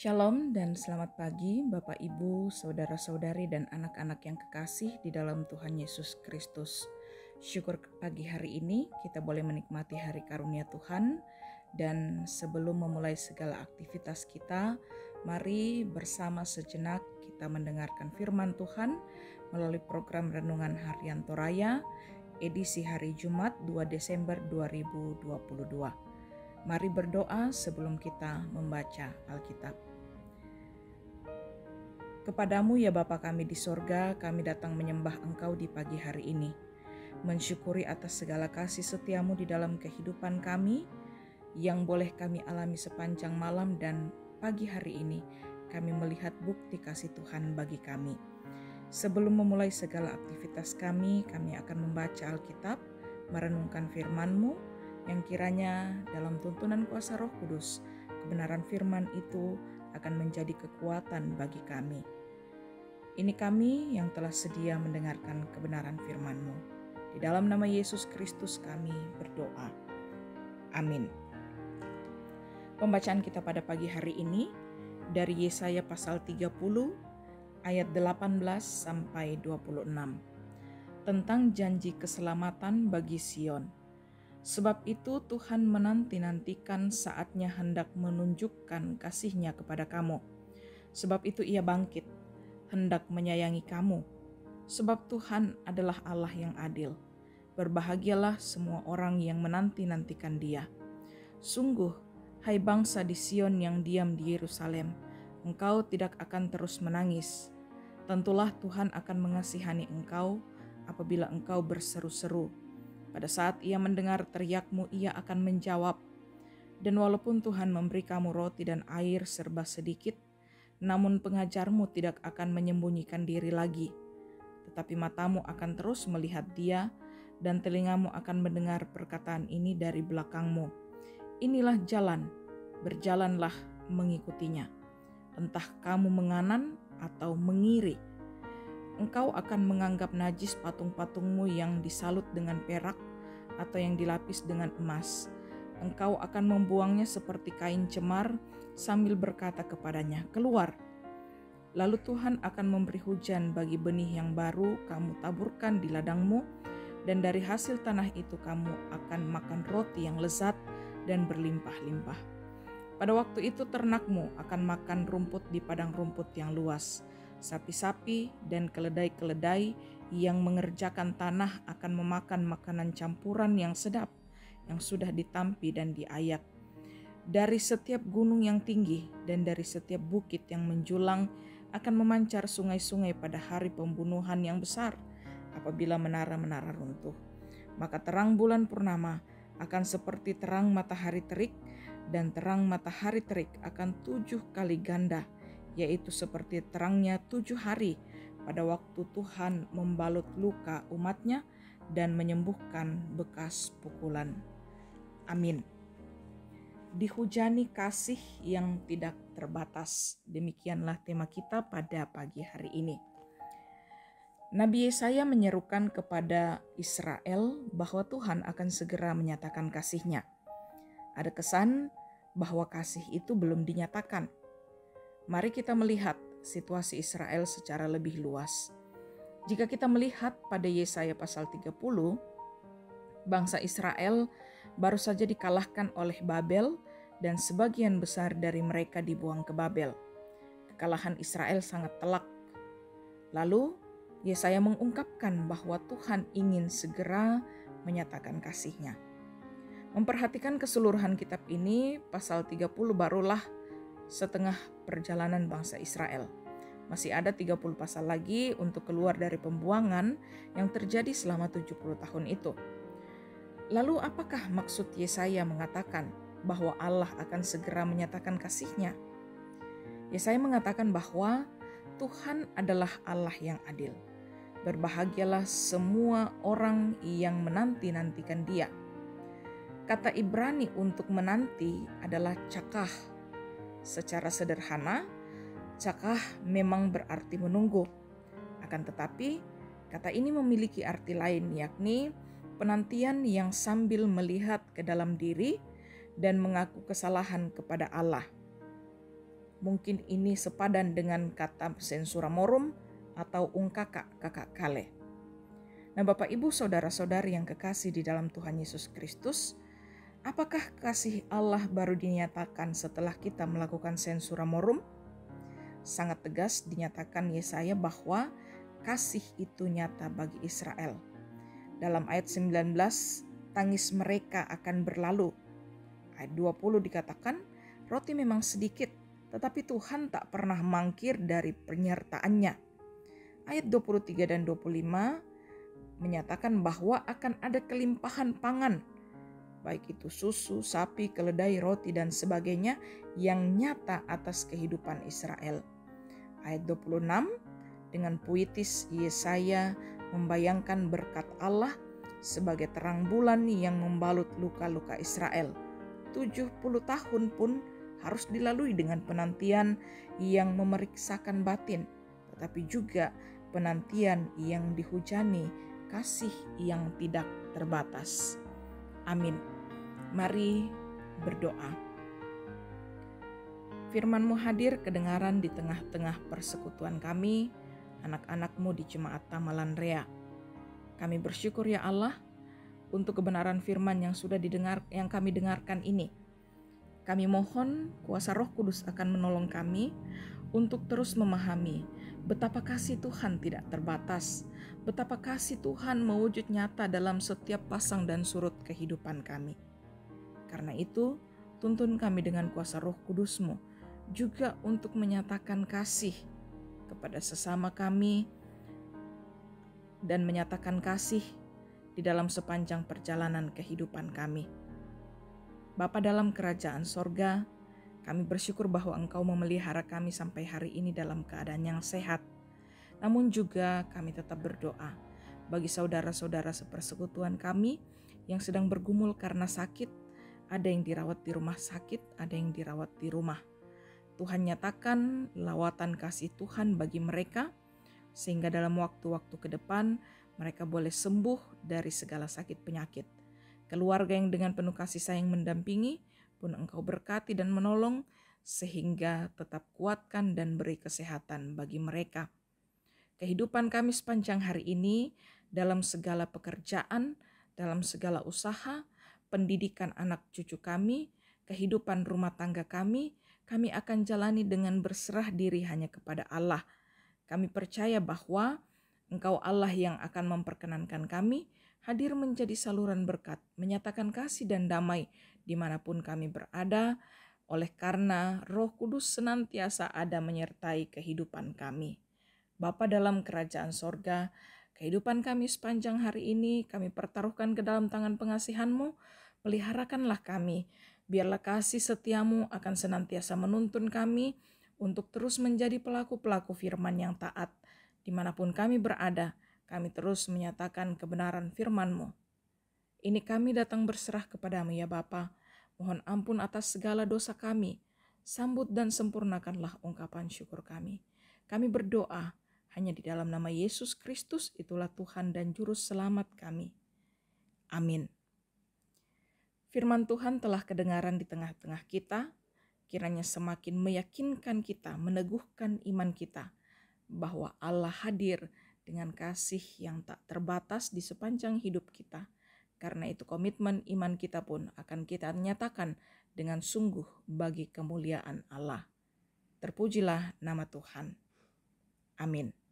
Shalom dan selamat pagi Bapak Ibu, Saudara-saudari dan anak-anak yang kekasih di dalam Tuhan Yesus Kristus. Syukur pagi hari ini kita boleh menikmati hari karunia Tuhan. Dan sebelum memulai segala aktivitas kita, mari bersama sejenak kita mendengarkan firman Tuhan melalui program Renungan Harian Toraya edisi hari Jumat 2 Desember 2022. Mari berdoa sebelum kita membaca Alkitab. Kepadamu ya Bapa kami di sorga, kami datang menyembah Engkau di pagi hari ini. Mensyukuri atas segala kasih setiamu di dalam kehidupan kami, yang boleh kami alami sepanjang malam dan pagi hari ini kami melihat bukti kasih Tuhan bagi kami. Sebelum memulai segala aktivitas kami akan membaca Alkitab, merenungkan firman-Mu, yang kiranya dalam tuntunan kuasa Roh Kudus, kebenaran firman itu akan menjadi kekuatan bagi kami. Ini kami yang telah sedia mendengarkan kebenaran firman-Mu. Di dalam nama Yesus Kristus kami berdoa. Amin. Pembacaan kita pada pagi hari ini dari Yesaya pasal 30 ayat 18 sampai 26 tentang janji keselamatan bagi Sion. Sebab itu Tuhan menanti-nantikan saatnya hendak menunjukkan kasih-Nya kepada kamu. Sebab itu Ia bangkit, hendak menyayangi kamu. Sebab Tuhan adalah Allah yang adil. Berbahagialah semua orang yang menanti-nantikan Dia. Sungguh, hai bangsa di Sion yang diam di Yerusalem, engkau tidak akan terus menangis. Tentulah Tuhan akan mengasihani engkau apabila engkau berseru-seru. Pada saat Ia mendengar teriakmu, Ia akan menjawab. Dan walaupun Tuhan memberi kamu roti dan air serba sedikit, namun pengajarmu tidak akan menyembunyikan diri lagi. Tetapi matamu akan terus melihat Dia, dan telingamu akan mendengar perkataan ini dari belakangmu. Inilah jalan, berjalanlah mengikutinya. Entah kamu menganan atau mengiri. Engkau akan menganggap najis patung-patungmu yang disalut dengan perak atau yang dilapis dengan emas. Engkau akan membuangnya seperti kain cemar sambil berkata kepadanya, keluar. Lalu Tuhan akan memberi hujan bagi benih yang baru kamu taburkan di ladangmu, dan dari hasil tanah itu kamu akan makan roti yang lezat dan berlimpah-limpah. Pada waktu itu ternakmu akan makan rumput di padang rumput yang luas. Sapi-sapi dan keledai-keledai yang mengerjakan tanah akan memakan makanan campuran yang sedap, yang sudah ditampi dan diayak. Dari setiap gunung yang tinggi dan dari setiap bukit yang menjulang akan memancar sungai-sungai pada hari pembunuhan yang besar, apabila menara-menara runtuh. Maka terang bulan purnama akan seperti terang matahari terik, dan terang matahari terik akan 7 kali ganda, yaitu seperti terangnya 7 hari pada waktu Tuhan membalut luka umat-Nya dan menyembuhkan bekas pukulan. Amin. Dihujani kasih yang tidak terbatas. Demikianlah tema kita pada pagi hari ini. Nabi Yesaya menyerukan kepada Israel bahwa Tuhan akan segera menyatakan kasih-Nya. Ada kesan bahwa kasih itu belum dinyatakan. Mari kita melihat situasi Israel secara lebih luas. Jika kita melihat pada Yesaya pasal 30, bangsa Israel baru saja dikalahkan oleh Babel dan sebagian besar dari mereka dibuang ke Babel. Kekalahan Israel sangat telak. Lalu Yesaya mengungkapkan bahwa Tuhan ingin segera menyatakan kasih-Nya. Memperhatikan keseluruhan kitab ini, pasal 30 barulah setengah perjalanan bangsa Israel. Masih ada 30 pasal lagi untuk keluar dari pembuangan yang terjadi selama 70 tahun itu. Lalu apakah maksud Yesaya mengatakan bahwa Allah akan segera menyatakan kasih-Nya? Yesaya mengatakan bahwa Tuhan adalah Allah yang adil. Berbahagialah semua orang yang menanti-nantikan Dia. Kata Ibrani untuk menanti adalah cakah. Secara sederhana, cakah memang berarti menunggu. Akan tetapi, kata ini memiliki arti lain, yakni penantian yang sambil melihat ke dalam diri dan mengaku kesalahan kepada Allah. Mungkin ini sepadan dengan kata sensura morum atau ungkaka, kakak kale. Nah, Bapak Ibu saudara-saudari yang kekasih di dalam Tuhan Yesus Kristus, apakah kasih Allah baru dinyatakan setelah kita melakukan sensura morum? Sangat tegas dinyatakan Yesaya bahwa kasih itu nyata bagi Israel. Dalam ayat 19, tangis mereka akan berlalu. Ayat 20 dikatakan, roti memang sedikit, tetapi Tuhan tak pernah mangkir dari penyertaannya. Ayat 23 dan 25 menyatakan bahwa akan ada kelimpahan pangan, baik itu susu, sapi, keledai, roti, dan sebagainya yang nyata atas kehidupan Israel. Ayat 26, dengan puitis Yesaya membayangkan berkat Allah sebagai terang bulan yang membalut luka-luka Israel. 70 tahun pun harus dilalui dengan penantian yang memeriksakan batin, tetapi juga penantian yang dihujani kasih yang tidak terbatas. Amin. Mari berdoa. Firman-Mu hadir kedengaran di tengah-tengah persekutuan kami, anak-anak-Mu di Jemaat Tamalan Rea. Kami bersyukur ya Allah untuk kebenaran firman yang sudah yang kami dengarkan ini. Kami mohon kuasa Roh Kudus akan menolong kami untuk terus memahami betapa kasih Tuhan tidak terbatas, betapa kasih Tuhan mewujud nyata dalam setiap pasang dan surut kehidupan kami. Karena itu, tuntun kami dengan kuasa Roh Kudus-Mu juga untuk menyatakan kasih kepada sesama kami dan menyatakan kasih di dalam sepanjang perjalanan kehidupan kami. Bapa dalam kerajaan sorga, kami bersyukur bahwa Engkau memelihara kami sampai hari ini dalam keadaan yang sehat. Namun juga kami tetap berdoa bagi saudara-saudara sepersekutuan kami yang sedang bergumul karena sakit. Ada yang dirawat di rumah sakit, ada yang dirawat di rumah. Tuhan nyatakan lawatan kasih Tuhan bagi mereka, sehingga dalam waktu-waktu ke depan mereka boleh sembuh dari segala sakit penyakit. Keluarga yang dengan penuh kasih sayang mendampingi pun Engkau berkati dan menolong, sehingga tetap kuatkan dan beri kesehatan bagi mereka. Kehidupan kami sepanjang hari ini dalam segala pekerjaan, dalam segala usaha, pendidikan anak cucu kami, kehidupan rumah tangga kami akan jalani dengan berserah diri hanya kepada Allah. Kami percaya bahwa Engkau Allah yang akan memperkenankan kami hadir menjadi saluran berkat, menyatakan kasih dan damai dimanapun kami berada, oleh karena Roh Kudus senantiasa ada menyertai kehidupan kami. Bapa dalam kerajaan sorga, kehidupan kami sepanjang hari ini kami pertaruhkan ke dalam tangan pengasihan-Mu. Peliharakanlah kami, biarlah kasih setia-Mu akan senantiasa menuntun kami untuk terus menjadi pelaku-pelaku firman yang taat. Dimanapun kami berada, kami terus menyatakan kebenaran firman-Mu. Ini kami datang berserah kepadamu ya Bapa. Mohon ampun atas segala dosa kami. Sambut dan sempurnakanlah ungkapan syukur kami. Kami berdoa hanya di dalam nama Yesus Kristus, itulah Tuhan dan Juru Selamat kami. Amin. Firman Tuhan telah kedengaran di tengah-tengah kita, kiranya semakin meyakinkan kita, meneguhkan iman kita, bahwa Allah hadir dengan kasih yang tak terbatas di sepanjang hidup kita. Karena itu komitmen iman kita pun akan kita nyatakan dengan sungguh bagi kemuliaan Allah. Terpujilah nama Tuhan. Amin.